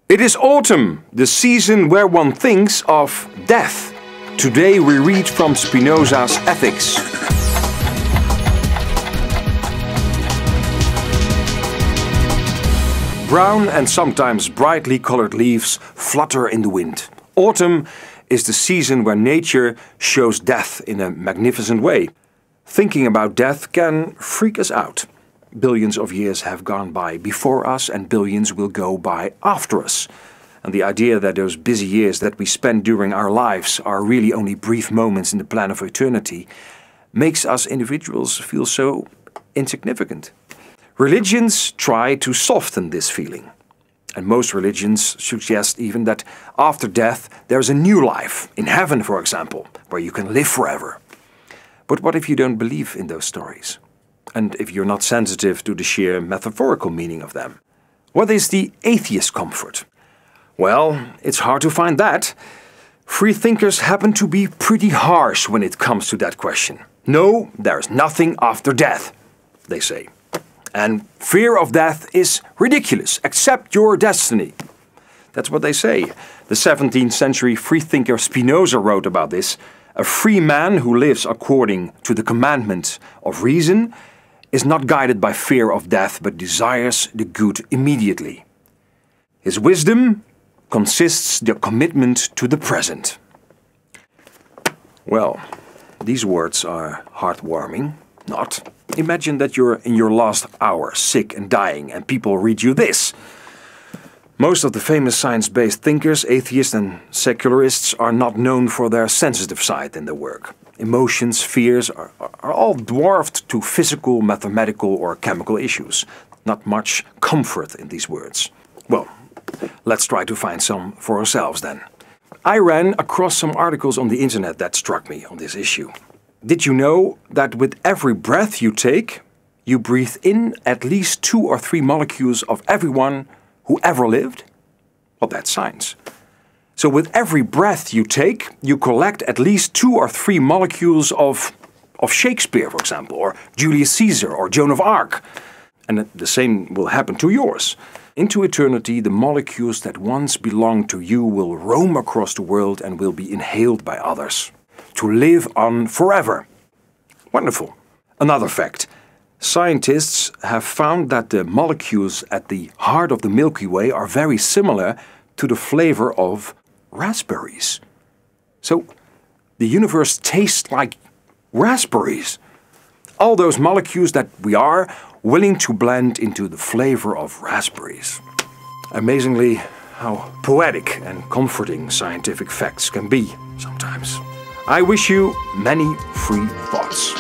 It is autumn, the season where one thinks of death. Today we read from Spinoza's Ethics. Brown and sometimes brightly colored leaves flutter in the wind. Autumn is the season where nature shows death in a magnificent way. Thinking about death can freak us out. Billions of years have gone by before us and billions will go by after us. And the idea that those busy years that we spend during our lives are really only brief moments in the plan of eternity makes us individuals feel so insignificant. Religions try to soften this feeling. And most religions suggest even that after death there's a new life, in heaven for example, where you can live forever. But what if you don't believe in those stories? And if you're not sensitive to the sheer metaphorical meaning of them? What is the atheist comfort? Well, it's hard to find that. Freethinkers happen to be pretty harsh when it comes to that question. No, there's nothing after death, they say. And fear of death is ridiculous. Accept your destiny. That's what they say. The 17th century freethinker Spinoza wrote about this. A free man who lives according to the commandment of reason is not guided by fear of death but desires the good immediately. His wisdom consists the commitment to the present. Well, these words are heartwarming, not? Imagine that you're in your last hour, sick and dying, and people read you this. Most of the famous science-based thinkers, atheists and secularists are not known for their sensitive side in their work. Emotions, fears are all dwarfed to physical, mathematical or chemical issues. Not much comfort in these words. Well, let's try to find some for ourselves then. I ran across some articles on the internet that struck me on this issue. Did you know that with every breath you take, you breathe in at least 2 or 3 molecules of everyone who ever lived? Well, that's science. So with every breath you take, you collect at least 2 or 3 molecules of Shakespeare, for example, or Julius Caesar, or Joan of Arc. And the same will happen to yours. Into eternity, the molecules that once belonged to you will roam across the world and will be inhaled by others. To live on forever. Wonderful. Another fact. Scientists have found that the molecules at the heart of the Milky Way are very similar to the flavor of raspberries. So the universe tastes like raspberries. All those molecules that we are willing to blend into the flavor of raspberries. Amazingly, how poetic and comforting scientific facts can be sometimes. I wish you many free thoughts.